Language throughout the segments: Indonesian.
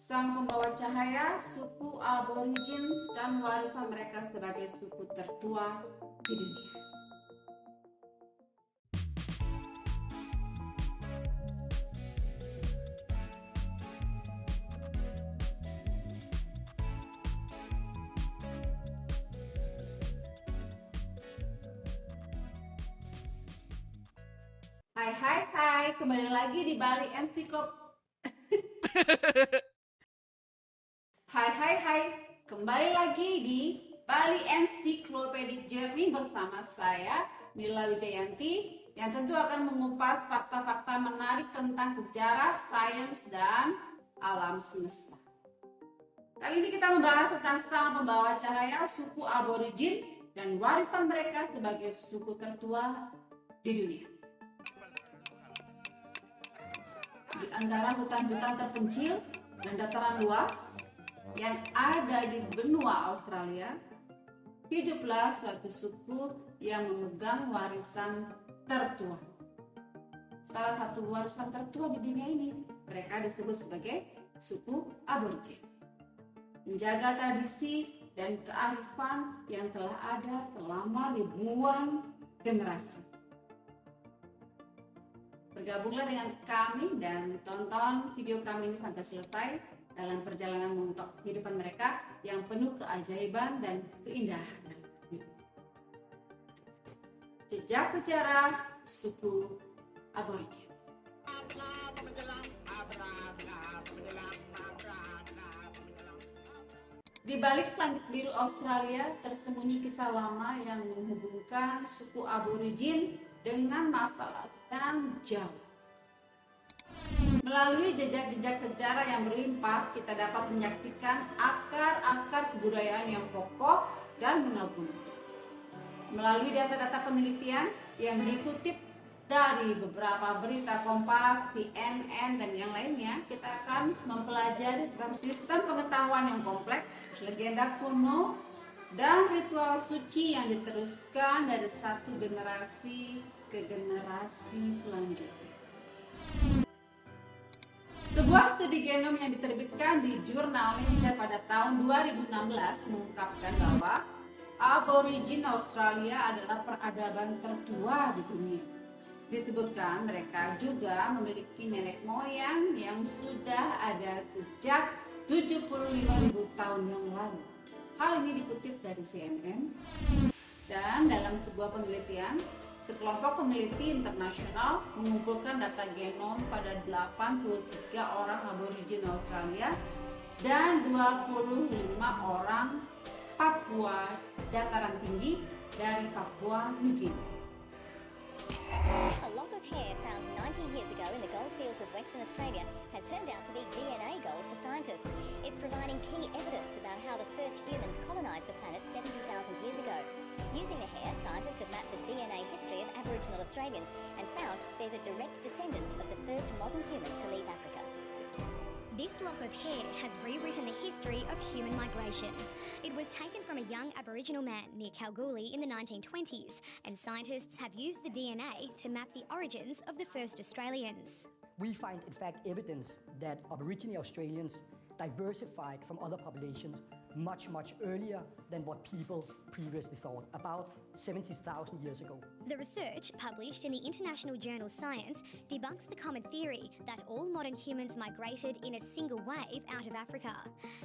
sang pembawa cahaya, suku aborigin, dan warisan mereka sebagai suku tertua di dunia. Hai, kembali lagi di Bali kembali lagi di Bali Encyclopedic Journey bersama saya, Nila Wijayanti, yang tentu akan mengupas fakta-fakta menarik tentang sejarah, sains, dan alam semesta. Kali ini kita membahas tentang sang pembawa cahaya, suku aborigin, dan warisan mereka sebagai suku tertua di dunia. Di antara hutan-hutan terpencil dan dataran luas yang ada di benua Australia, hiduplah suatu suku yang memegang warisan tertua. Salah satu warisan tertua di dunia ini, mereka disebut sebagai suku aborigin. Menjaga tradisi dan kearifan yang telah ada selama ribuan generasi. Bergabunglah dengan kami dan tonton video kami ini sampai selesai dalam perjalanan mengungkap kehidupan mereka yang penuh keajaiban dan keindahan. Jejak sejarah suku aborigin. Di balik langit biru Australia tersembunyi kisah lama yang menghubungkan suku aborigin dengan masa lalu yang jauh. Melalui jejak-jejak sejarah yang berlimpah, kita dapat menyaksikan akar-akar kebudayaan yang kokoh dan mengagumkan. Melalui data-data penelitian yang dikutip dari beberapa berita Kompas, CNN, dan yang lainnya, kita akan mempelajari sistem pengetahuan yang kompleks, legenda kuno, dan ritual suci yang diteruskan dari satu generasi ke generasi selanjutnya. Sebuah studi genom yang diterbitkan di jurnal Nature pada tahun 2016 mengungkapkan bahwa aborigin Australia adalah peradaban tertua di dunia. Disebutkan mereka juga memiliki nenek moyang yang sudah ada sejak 75.000 tahun yang lalu. Hal ini dikutip dari CNN. Dan dalam sebuah penelitian, sekelompok peneliti internasional mengumpulkan data genom pada 83 orang aborigin Australia dan 25 orang Papua dataran tinggi dari Papua New Guinea. A lock of hair found 90 years ago in the goldfields of Western Australia has turned out to be DNA gold for scientists. It's providing key evidence about how the first humans colonised the planet 70,000 years ago. Using the hair, scientists have mapped the DNA history of Aboriginal Australians and found they're the direct descendants of the first modern humans to leave Africa. This lock of hair has rewritten the history of human migration. It was taken from a young Aboriginal man near Kalgoorlie in the 1920s, and scientists have used the DNA to map the origins of the first Australians. We find, in fact, evidence that Aboriginal Australians diversified from other populations much earlier than what people previously thought, about 70,000 years ago. The research, published in the international journal Science, debunks the common theory that all modern humans migrated in a single wave out of Africa.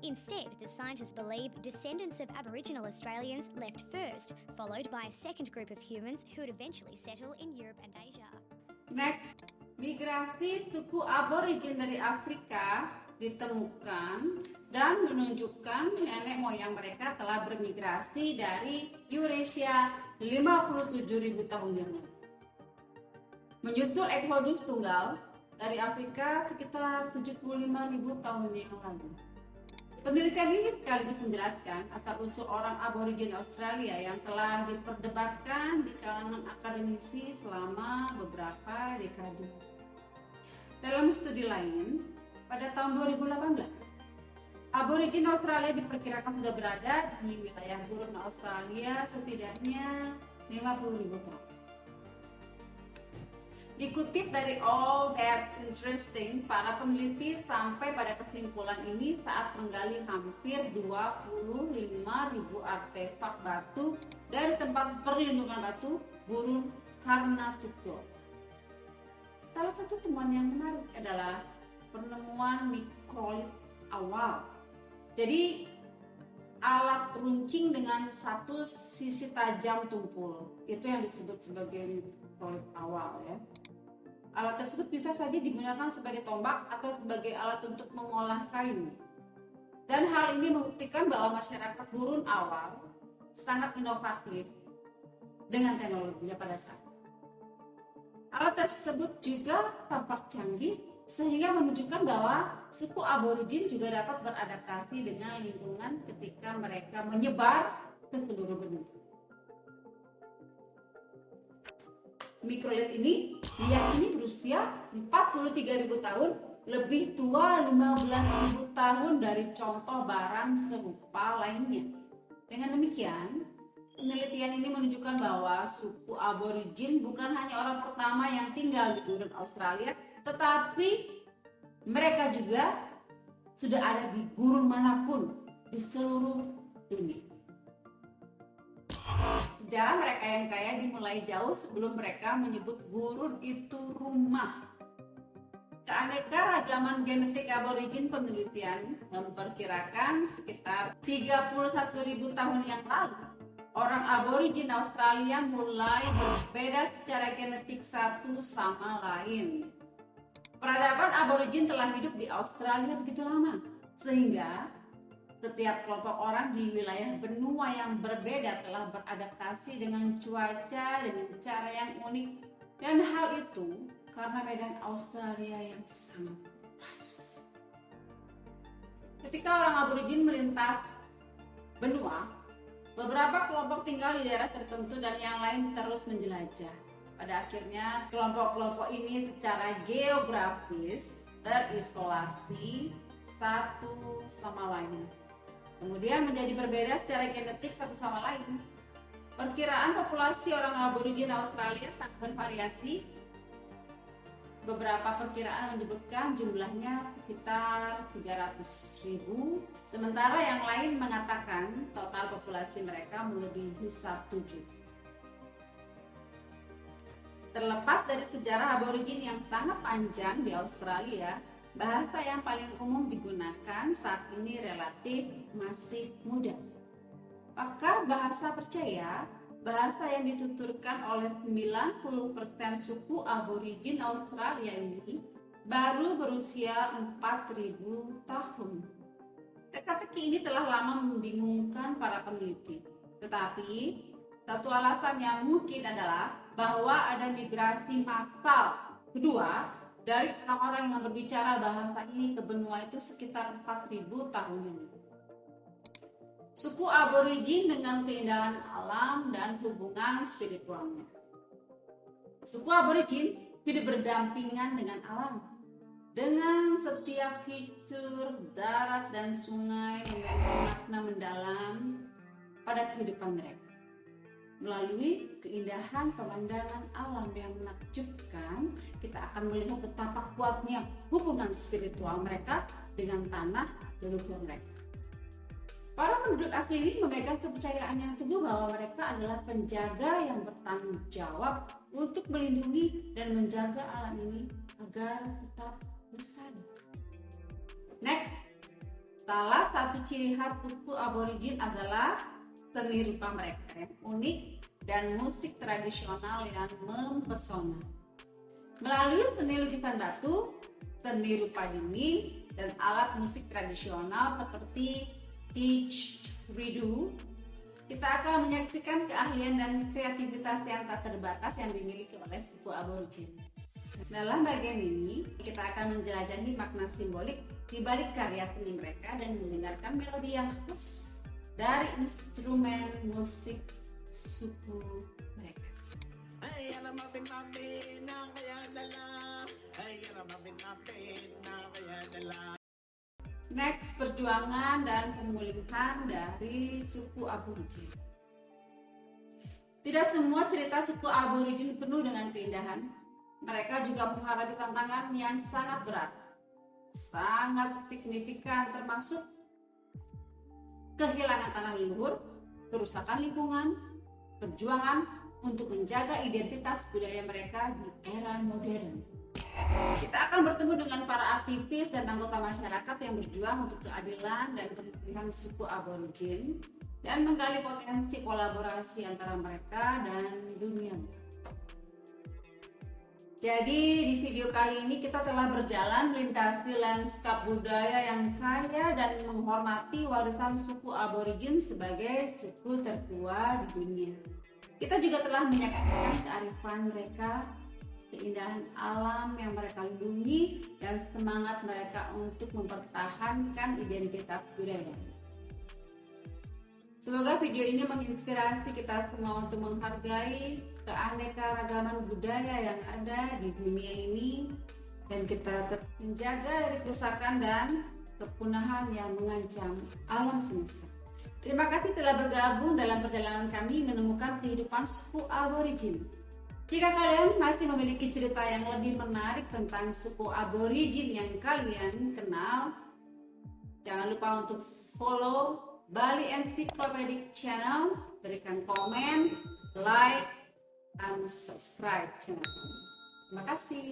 Instead, the scientists believe descendants of Aboriginal Australians left first, followed by a second group of humans who would eventually settle in Europe and Asia. Next, migrasi suku aborigin dari Afrika ditemukan dan menunjukkan nenek moyang mereka telah bermigrasi dari Eurasia 57.000 tahun yang lalu. Menyusul Exodus tunggal dari Afrika sekitar 75.000 tahun yang lalu. Penelitian ini sekaligus menjelaskan asal-usul orang aborigin Australia yang telah diperdebatkan di kalangan akademisi selama beberapa dekade. Dalam studi lain, pada tahun 2018, aborigin Australia diperkirakan sudah berada di wilayah gurun Australia setidaknya 50.000 tahun. Dikutip dari All That's Interesting, para peneliti sampai pada kesimpulan ini saat menggali hampir 25.000 artefak batu dari tempat perlindungan batu gurun Karnataka. Salah satu temuan yang menarik adalah penemuan mikrolit awal. Jadi alat runcing dengan satu sisi tajam tumpul, itu yang disebut sebagai mikrolit awal ya. Alat tersebut bisa saja digunakan sebagai tombak atau sebagai alat untuk mengolah kayu. Dan hal ini membuktikan bahwa masyarakat gurun awal sangat inovatif dengan teknologinya pada saat itu. Alat tersebut juga tampak canggih sehingga menunjukkan bahwa suku aborigin juga dapat beradaptasi dengan lingkungan ketika mereka menyebar ke seluruh benua. Mikrolit ini diyakini berusia 43.000 tahun, lebih tua 15.000 tahun dari contoh barang serupa lainnya. Dengan demikian, penelitian ini menunjukkan bahwa suku aborigin bukan hanya orang pertama yang tinggal di gurun Australia, tetapi mereka juga sudah ada di gurun manapun di seluruh dunia. Sejarah mereka yang kaya dimulai jauh sebelum mereka menyebut gurun itu rumah. Keanekaragaman genetik aborigin penelitian memperkirakan sekitar 31.000 tahun yang lalu, orang aborigin Australia mulai berbeda secara genetik satu sama lain. Peradaban aborigin telah hidup di Australia begitu lama, sehingga setiap kelompok orang di wilayah benua yang berbeda telah beradaptasi dengan cuaca dengan cara yang unik, dan hal itu karena medan Australia yang sangat luas. Ketika orang aborigin melintas benua, beberapa kelompok tinggal di daerah tertentu dan yang lain terus menjelajah. Pada akhirnya kelompok-kelompok ini secara geografis terisolasi satu sama lain. Kemudian menjadi berbeda secara genetik satu sama lain. Perkiraan populasi orang aborigin Australia sangat bervariasi. Beberapa perkiraan menyebutkan jumlahnya sekitar 300.000, sementara yang lain mengatakan total populasi mereka melebihi 1 juta. Terlepas dari sejarah aborigin yang sangat panjang di Australia, bahasa yang paling umum digunakan saat ini relatif masih muda. Pakar bahasa percaya bahasa yang dituturkan oleh 90% suku aborigin Australia ini baru berusia 4.000 tahun. Teka-teki ini telah lama membingungkan para peneliti. Tetapi satu alasan yang mungkin adalah bahwa ada migrasi massal kedua dari orang-orang yang berbicara bahasa ini ke benua itu sekitar 4.000 tahun yang lalu. Suku aborigin dengan keindahan alam dan hubungan spiritualnya. Suku aborigin hidup berdampingan dengan alam. Dengan setiap fitur darat dan sungai memiliki makna mendalam pada kehidupan mereka. Melalui keindahan pemandangan alam yang menakjubkan, kita akan melihat betapa kuatnya hubungan spiritual mereka dengan tanah leluhur mereka. Para penduduk asli ini memegang kepercayaan yang teguh bahwa mereka adalah penjaga yang bertanggung jawab untuk melindungi dan menjaga alam ini agar tetap lestari. Next, salah satu ciri khas suku aborigin adalah seni rupa mereka yang unik dan musik tradisional yang mempesona. Melalui seni lukisan batu, seni rupa dinding, dan alat musik tradisional seperti didgeridoo, kita akan menyaksikan keahlian dan kreativitas yang tak terbatas yang dimiliki oleh suku aborigin. Dalam bagian ini, kita akan menjelajahi makna simbolik di balik karya seni mereka dan mendengarkan melodi yang khas dari instrumen musik suku mereka. Next, perjuangan dan pemulihan dari suku aborigin. Tidak semua cerita suku aborigin penuh dengan keindahan. mereka juga menghadapi tantangan yang sangat berat, sangat signifikan, termasuk kehilangan tanah leluhur, kerusakan lingkungan, perjuangan untuk menjaga identitas budaya mereka di era modern. Kita akan bertemu dengan para aktivis dan anggota masyarakat yang berjuang untuk keadilan dan kepentingan suku aborigin dan menggali potensi kolaborasi antara mereka dan dunia. Jadi di video kali ini kita telah berjalan melintasi lanskap budaya yang kaya dan menghormati warisan suku aborigin sebagai suku tertua di dunia. Kita juga telah menyaksikan kearifan mereka, keindahan alam yang mereka lindungi, dan semangat mereka untuk mempertahankan identitas budaya. Semoga video ini menginspirasi kita semua untuk menghargai keanekaragaman budaya yang ada di dunia ini, dan kita tetap menjaga dari kerusakan dan kepunahan yang mengancam alam semesta. Terima kasih telah bergabung dalam perjalanan kami menemukan kehidupan suku aborigin. Jika kalian masih memiliki cerita yang lebih menarik tentang suku aborigin yang kalian kenal, jangan lupa untuk follow Bali Encyclopedic Channel, berikan komen, like, dan subscribe channel kami. Terima kasih.